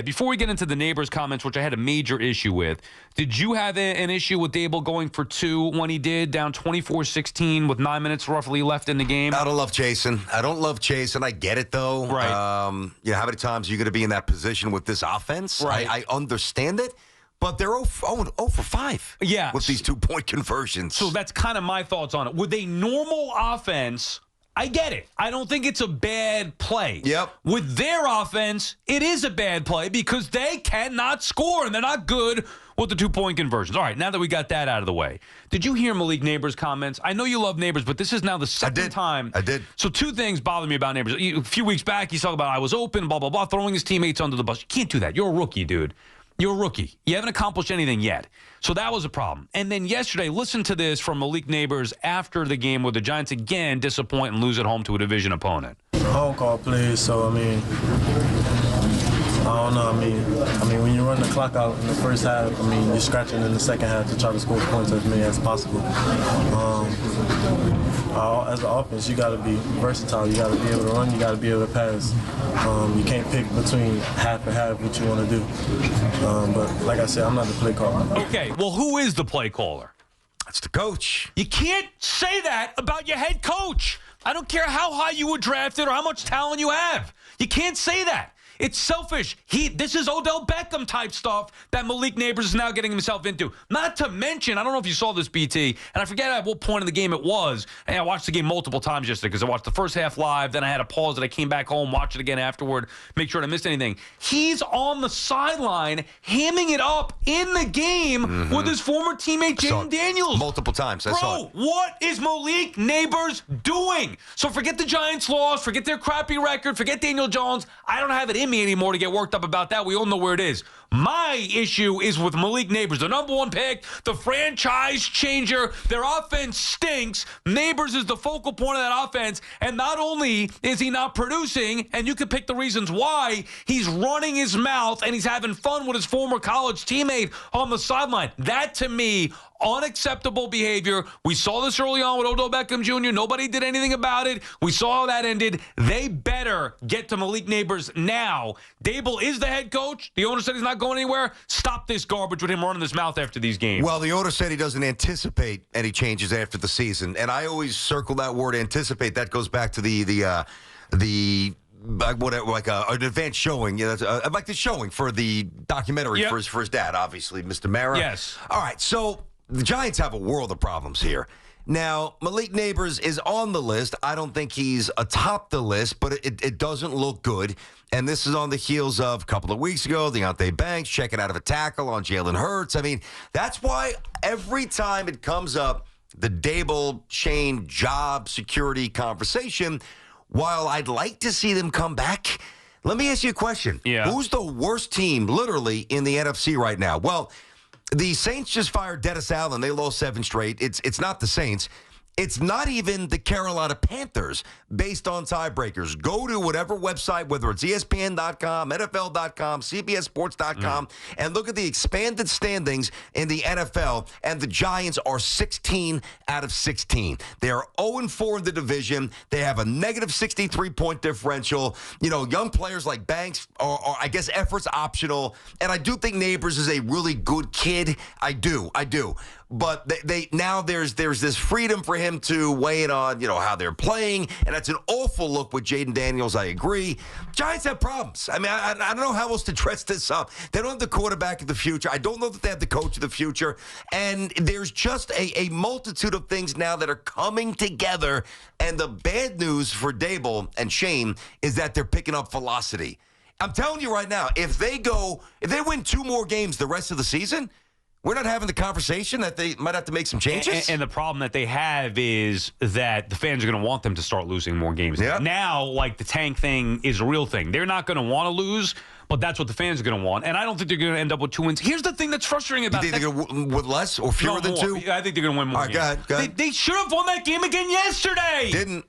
Before we get into the Nabers comments, which I had a major issue with, did you have an issue with Dable going for 2 when he did, down 24-16 with 9 minutes roughly left in the game? I don't love chasing. I get it, though. Right. How many times are you going to be in that position with this offense? Right. I understand it, but they're 0 for 5 with these 2-point conversions. So that's kind of my thoughts on it. With a normal offense, I get it. I don't think it's a bad play. Yep. With their offense, it is a bad play because they cannot score, and they're not good with the 2-point conversions. All right, now that we got that out of the way, did you hear Malik Nabers' comments? I know you love Nabers, but this is now the second time. I did. So 2 things bother me about Nabers. A few weeks back, he's talking about I was open, blah, blah, blah, throwing his teammates under the bus. You can't do that. You're a rookie, dude. You're a rookie. You haven't accomplished anything yet. So that was a problem. And then yesterday, listen to this from Malik Nabers after the game where the Giants again disappoint and lose at home to a division opponent. Home call plays, so I don't know. I mean, when you run the clock out in the first half, you're scratching in the second half to try to score points as many as possible. As an offense, you got to be versatile. You got to be able to run. You got to be able to pass. You can't pick between half and half what you want to do. But like I said, I'm not the play caller. Okay, well, who is the play caller? That's the coach. You can't say that about your head coach. I don't care how high you were drafted or how much talent you have. You can't say that. It's selfish. This is Odell Beckham type stuff that Malik Nabers is now getting himself into. Not to mention, I don't know if you saw this, BT, and I forget at what point in the game it was. And I watched the game multiple times yesterday because I watched the first half live, then I had a pause and I came back home, watched it again afterward, make sure I didn't miss anything. He's on the sideline, hamming it up in the game with his former teammate, Jaden Daniels. Multiple times. I saw it. What is Malik Nabers doing? So forget the Giants' loss, forget their crappy record, forget Daniel Jones. I don't have it in me anymore to get worked up about that. We all know where it is. My issue is with Malik Nabers, the number 1 pick, the franchise changer. Their offense stinks. Nabers is the focal point of that offense. And not only is he not producing, and you can pick the reasons why, he's running his mouth and he's having fun with his former college teammate on the sideline. That, to me, unacceptable behavior. We saw this early on with Odell Beckham Jr. Nobody did anything about it. We saw how that ended. They better get to Malik Nabers now. Dable is the head coach. The owner said he's not going anywhere. Stop this garbage with him running his mouth after these games. Well, the owner said he doesn't anticipate any changes after the season, and I always circle that word anticipate. That goes back to an advanced showing, like the showing for the documentary for his dad, obviously, Mr. Mara. Yes. All right, so the Giants have a world of problems here. Now, Malik Nabers is on the list. I don't think he's atop the list, but it doesn't look good. And this is on the heels of a couple of weeks ago, Deonte Banks checking out of a tackle on Jalen Hurts. That's why every time it comes up, the Dable, Shane, job security conversation, while I'd like to see them come back, let me ask you a question. Yeah. Who's the worst team, literally, in the NFC right now? Well, the Saints just fired Dennis Allen. They lost 7 straight. It's not the Saints. It's not even the Carolina Panthers based on tiebreakers. Go to whatever website, whether it's ESPN.com, NFL.com, CBSSports.com, and look at the expanded standings in the NFL, and the Giants are 16 out of 16. They are 0-4 in the division. They have a negative 63-point differential. Young players like Banks are, I guess, efforts optional, and I do think Nabers is a really good kid. I do. But they now there's this freedom for him to weigh in on, how they're playing, and that's an awful look with Jaden Daniels. I agree. Giants have problems. I don't know how else to dress this up. They don't have the quarterback of the future. I don't know that they have the coach of the future. And there's just a multitude of things now that are coming together. And the bad news for Dable and Shane is that they're picking up velocity. I'm telling you right now, if they win 2 more games the rest of the season, we're not having the conversation that they might have to make some changes. And the problem that they have is that the fans are going to want them to start losing more games. Yep. Now, the tank thing is a real thing. They're not going to want to lose, but that's what the fans are going to want. And I don't think they're going to end up with 2 wins. Here's the thing that's frustrating about that. You think they're going to win with less or fewer than 2? I think they're going to win more games. All right, go ahead. They should have won that game again yesterday. Didn't.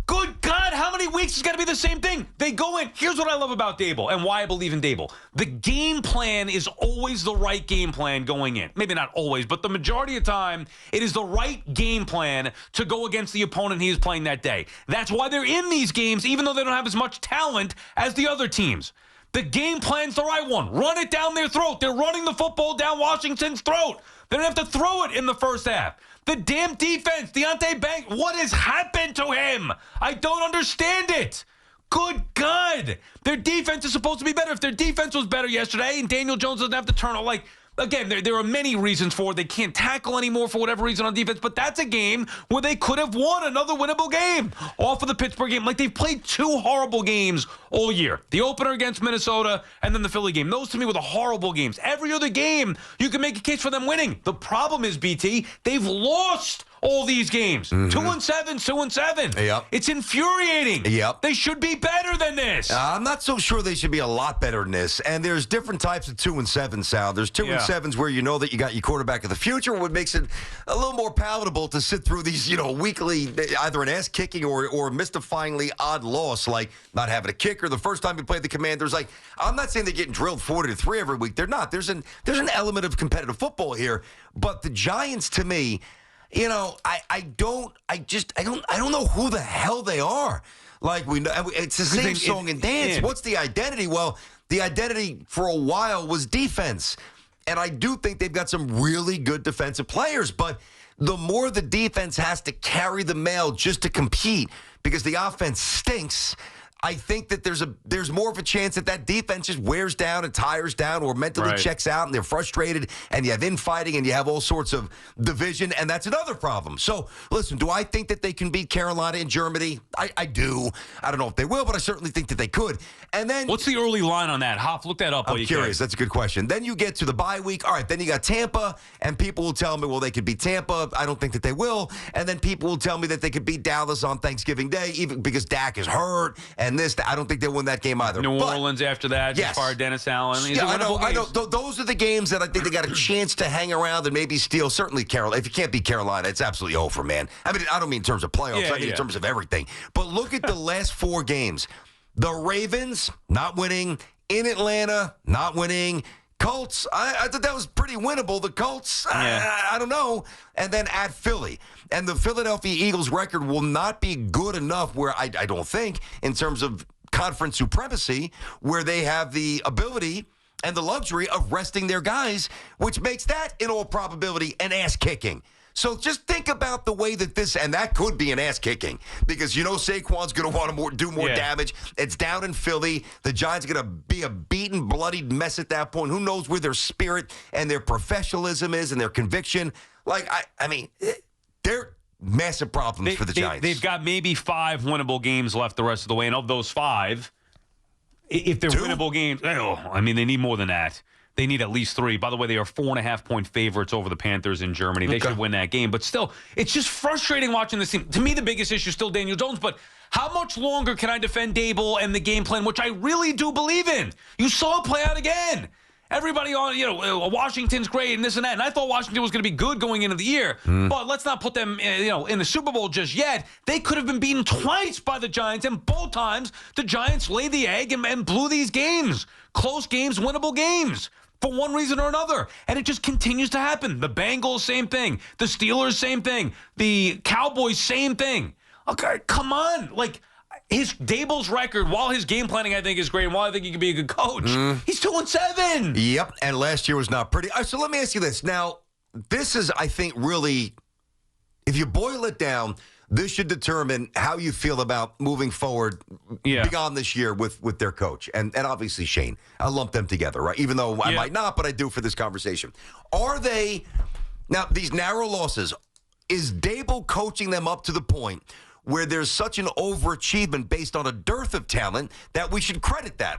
Good God, how many weeks has got to be the same thing? They go in. Here's what I love about Dable and why I believe in Dable. The game plan is always the right game plan going in. Maybe not always, but the majority of the time, it is the right game plan to go against the opponent he is playing that day. That's why they're in these games, even though they don't have as much talent as the other teams. The game plan's the right one. Run it down their throat. They're running the football down Washington's throat. They don't have to throw it in the first half. The damn defense, Deontay Banks, what has happened to him? I don't understand it. Good God. Their defense is supposed to be better. If their defense was better yesterday and Daniel Jones doesn't have to turn on, again, there are many reasons for it. They can't tackle anymore for whatever reason on defense, but that's a game where they could have won another winnable game off of the Pittsburgh game. They've played two horrible games all year. The opener against Minnesota and then the Philly game. Those to me were the horrible games. Every other game, you can make a case for them winning. The problem is, BT, they've lost all these games. 2-7, 2-7. Yep. It's infuriating. Yep. They should be better than this. I'm not so sure they should be a lot better than this. And there's different types of 2-7, Sal. There's 2-7s where you know that you got your quarterback of the future, what makes it a little more palatable to sit through these, weekly, either an ass-kicking or mystifyingly odd loss, like not having a kicker. The first time you played the Commanders, I'm not saying they're getting drilled 40-3 every week. They're not. There's an element of competitive football here. But the Giants, to me, I don't know who the hell they are. It's the same song and dance. What's the identity? Well, the identity for a while was defense. And I do think they've got some really good defensive players, but the more the defense has to carry the mail just to compete because the offense stinks, I think that there's more of a chance that defense just wears down and tires down or mentally checks out and they're frustrated and you have infighting and you have all sorts of division, and that's another problem. So, listen, do I think that they can beat Carolina and Germany? I do. I don't know if they will, but I certainly think that they could. And then what's the early line on that? Hop, look that up. I'm curious. That's a good question. Then you get to the bye week. All right, then you got Tampa, and people will tell me, well, they could beat Tampa. I don't think that they will. And then people will tell me that they could beat Dallas on Thanksgiving Day, even because Dak is hurt and I don't think they'll win that game either. New Orleans after that, just fired Dennis Allen. I know. Those are the games that I think they got a chance to hang around and maybe steal. Certainly Carolina. If you can't beat Carolina, it's absolutely over, man. I mean, I don't mean in terms of playoffs. I mean in terms of everything. But look at the last four games. The Ravens, not winning. In Atlanta, not winning. Colts, I thought that was pretty winnable. The Colts, I don't know. And then at Philly. And the Philadelphia Eagles record will not be good enough where I don't think, in terms of conference supremacy, where they have the ability and the luxury of resting their guys, which makes that, in all probability, an ass-kicking. So just think about the way that and that could be an ass-kicking, because Saquon's going to want to do more damage. It's down in Philly. The Giants are going to be a beaten, bloodied mess at that point. Who knows where their spirit and their professionalism is and their conviction. They're massive problems for the Giants. They've got maybe 5 winnable games left the rest of the way. And of those 5, if they're winnable games, they need more than that. They need at least 3. By the way, they are 4.5-point favorites over the Panthers in Germany. They should win that game. But still, it's just frustrating watching this team. To me, the biggest issue is still Daniel Jones. But how much longer can I defend Dable and the game plan, which I really do believe in? You saw it play out again. Everybody on, Washington's great and this and that. And I thought Washington was going to be good going into the year. But let's not put them, in the Super Bowl just yet. They could have been beaten twice by the Giants. And both times, the Giants laid the egg and blew these games. Close games, winnable games. For one reason or another. And it just continues to happen. The Bengals, same thing. The Steelers, same thing. The Cowboys, same thing. Okay, come on. His Dable's record, while his game planning, I think, is great, and while I think he can be a good coach, he's 2-7. Yep, and last year was not pretty. All right, so let me ask you this. Now, this is, I think, really, if you boil it down, this should determine how you feel about moving forward beyond this year with their coach and obviously Shane. I'll lump them together, right? Even though I might not, but I do for this conversation. Are they, now, these narrow losses, is Dable coaching them up to the point where there's such an overachievement based on a dearth of talent that we should credit that?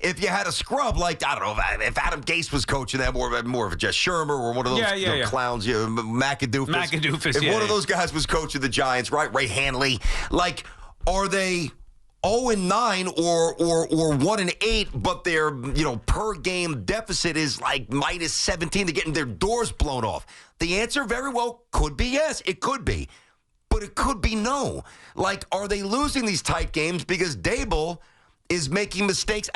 If you had a scrub, I don't know, if Adam Gase was coaching them, or more of a Jess Shermer, or one of those clowns, McAdoofus. If one of those guys was coaching the Giants, right, Ray Hanley, are they 0-9 or 1-8, but their per game deficit is minus 17? They're getting their doors blown off. The answer very well could be yes. It could be. But it could be no. Are they losing these tight games because Dable is making mistakes?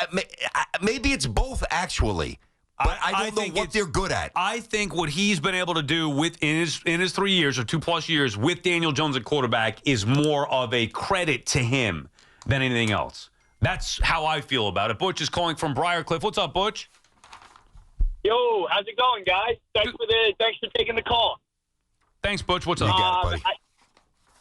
Maybe it's both, actually. But I don't know what they're good at. I think what he's been able to do in his 3 years or 2+ years with Daniel Jones at quarterback is more of a credit to him than anything else. That's how I feel about it. Butch is calling from Briarcliff. What's up, Butch? Yo, how's it going, guys? Thanks for taking the call. Thanks, Butch. What's up? You got it, buddy.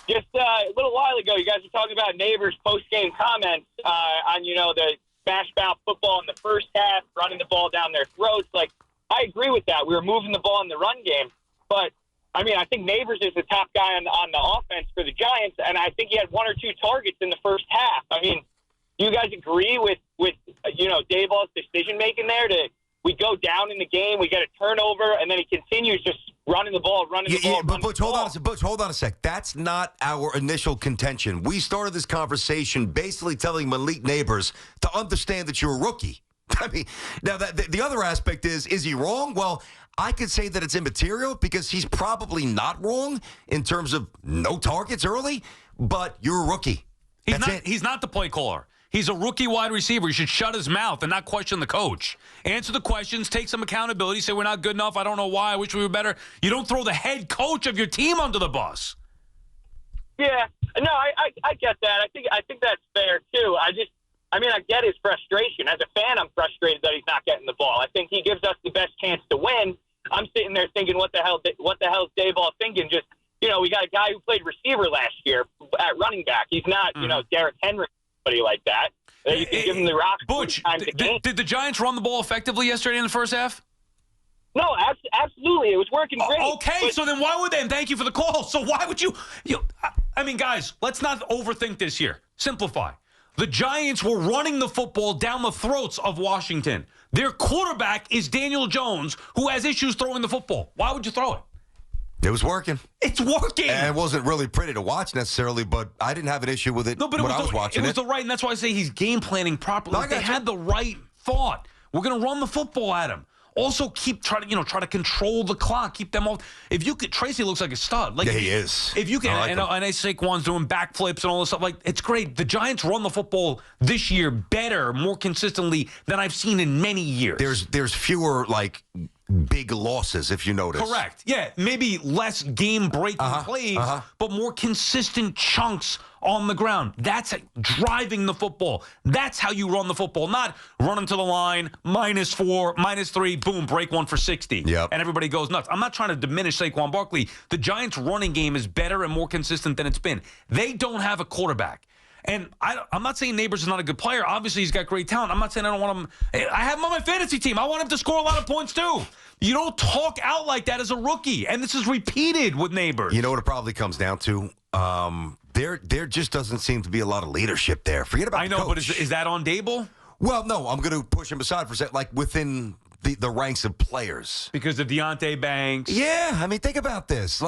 Just a little while ago, you guys were talking about Nabers' post-game comments on, the smash-mouth football in the first half, running the ball down their throats. Like, I agree with that. We were moving the ball in the run game. But, I think Nabers is the top guy on the offense for the Giants, and I think he had 1 or 2 targets in the first half. Do you guys agree with Dayball's decision-making there we go down in the game, we get a turnover, and then he continues just running the ball. But Butch, hold on a sec. That's not our initial contention. We started this conversation basically telling Malik Nabers to understand that you're a rookie. Now the other aspect is he wrong? Well, I could say that it's immaterial because he's probably not wrong in terms of no targets early, but you're a rookie. He's not the play caller. He's a rookie wide receiver. He should shut his mouth and not question the coach. Answer the questions, take some accountability, say we're not good enough, I don't know why, I wish we were better. You don't throw the head coach of your team under the bus. Yeah. No, I get that. I think that's fair, too. I get his frustration. As a fan, I'm frustrated that he's not getting the ball. I think he gives us the best chance to win. I'm sitting there thinking, what the hell is Dayball thinking? Just, we got a guy who played receiver last year at running back. He's not, Derrick Henry. Like that. You can give him the rock. Butch, did the Giants run the ball effectively yesterday in the first half? No, absolutely. It was working great. Okay, so then why would they? And thank you for the call. So why would you guys, let's not overthink this here. Simplify. The Giants were running the football down the throats of Washington. Their quarterback is Daniel Jones, who has issues throwing the football. Why would you throw it? It was working. It's working. And it wasn't really pretty to watch necessarily, but I didn't have an issue with it when I was watching it. It was the right, and that's why I say he's game planning properly. No, they had the right thought. We're going to run the football at him. Also, try to control the clock, keep them off. If you could, Tracy looks like a stud. Yeah, he is. If you can, I know Saquon's doing backflips and all this stuff. Like, it's great. The Giants run the football this year better, more consistently than I've seen in many years. There's fewer big losses, if you notice. Correct. Yeah, maybe less game-breaking plays, but more consistent chunks on the ground. That's driving the football. That's how you run the football, not running to the line, -4, -3, boom, break one for 60. Yep. And everybody goes nuts. I'm not trying to diminish Saquon Barkley. The Giants' running game is better and more consistent than it's been. They don't have a quarterback. And I'm not saying Nabers is not a good player. Obviously, he's got great talent. I'm not saying I don't want him. I have him on my fantasy team. I want him to score a lot of points, too. You don't talk out like that as a rookie. And this is repeated with Nabers. You know what it probably comes down to? There just doesn't seem to be a lot of leadership there. Forget about the coach. But is that on Dable? Well, no, I'm going to push him aside for a second, within the ranks of players. Because of Deontay Banks. Yeah, think about this.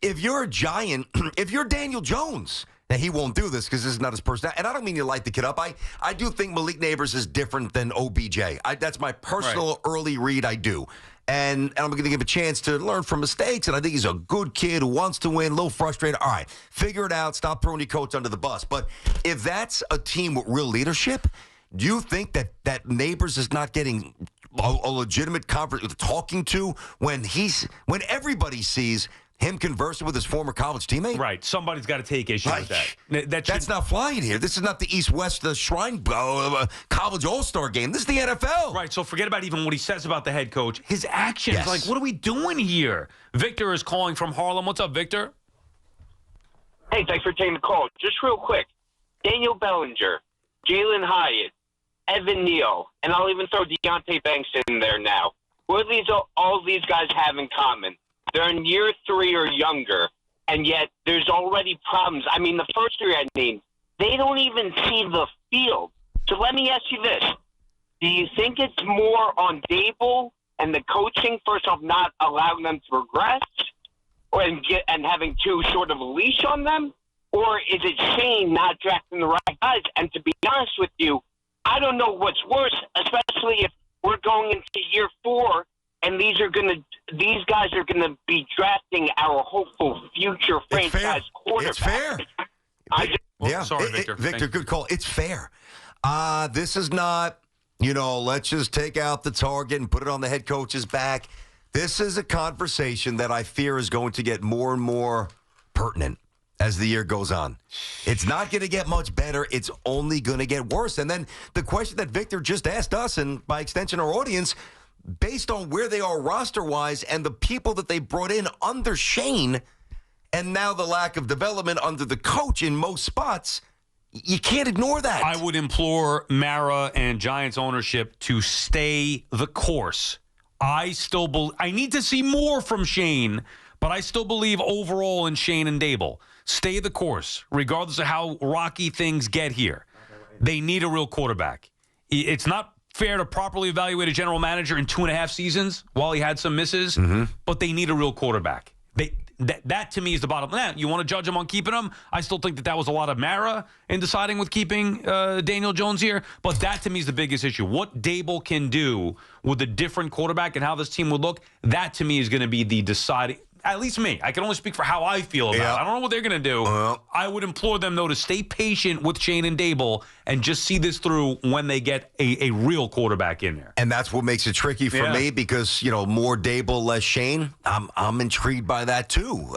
If you're a Giant, if you're Daniel Jones, now he won't do this because this is not his personality. And I don't mean to light the kid up. I do think Malik Nabers is different than OBJ. That's my personal early read, I do. And I'm going to give him a chance to learn from mistakes. And I think he's a good kid who wants to win, a little frustrated. All right, figure it out. Stop throwing your coach under the bus. But if that's a team with real leadership, do you think that Nabers is not getting a legitimate talking to when everybody sees him conversing with his former college teammate? Right. Somebody's got to take issue with that. That's not flying here. This is not the East-West Shrine College All-Star game. This is the NFL. Right. So forget about even what he says about the head coach. His actions. Yes. What are we doing here? Victor is calling from Harlem. What's up, Victor? Hey, thanks for taking the call. Just real quick. Daniel Bellinger, Jalen Hyatt, Evan Neal, and I'll even throw Deontay Banks in there now. What do all these guys have in common? They're in year 3 or younger, and yet there's already problems. The first 3 I named, they don't even see the field. So let me ask you this. Do you think it's more on Dable and the coaching, first off, not allowing them to progress and having too short of a leash on them? Or is it Shane not drafting the right guys? And to be honest with you, I don't know what's worse, especially if we're going into year 4 and these guys are gonna be drafting our hopeful future franchise quarterback. It's fair. Sorry, Victor. Victor, good call. It's fair. This is not, let's just take out the target and put it on the head coach's back. This is a conversation that I fear is going to get more and more pertinent as the year goes on. It's not going to get much better. It's only going to get worse. And then the question that Victor just asked us, and by extension our audience, based on where they are roster-wise and the people that they brought in under Shane, and now the lack of development under the coach in most spots, you can't ignore that. I would implore Mara and Giants ownership to stay the course. I need to see more from Shane, but I still believe overall in Shane and Dable. Stay the course, regardless of how rocky things get here. They need a real quarterback. It's not fair to properly evaluate a general manager in 2.5 seasons while he had some misses, but they need a real quarterback. That to me is the bottom line. You want to judge him on keeping him? I still think that was a lot of Mara in deciding with keeping Daniel Jones here. But that to me is the biggest issue. What Dable can do with a different quarterback and how this team would look, that to me is going to be the deciding. At least me. I can only speak for how I feel about it. I don't know what they're going to do. I would implore them, though, to stay patient with Shane and Dable and just see this through when they get a real quarterback in there. And that's what makes it tricky for me because, more Dable, less Shane. I'm intrigued by that, too.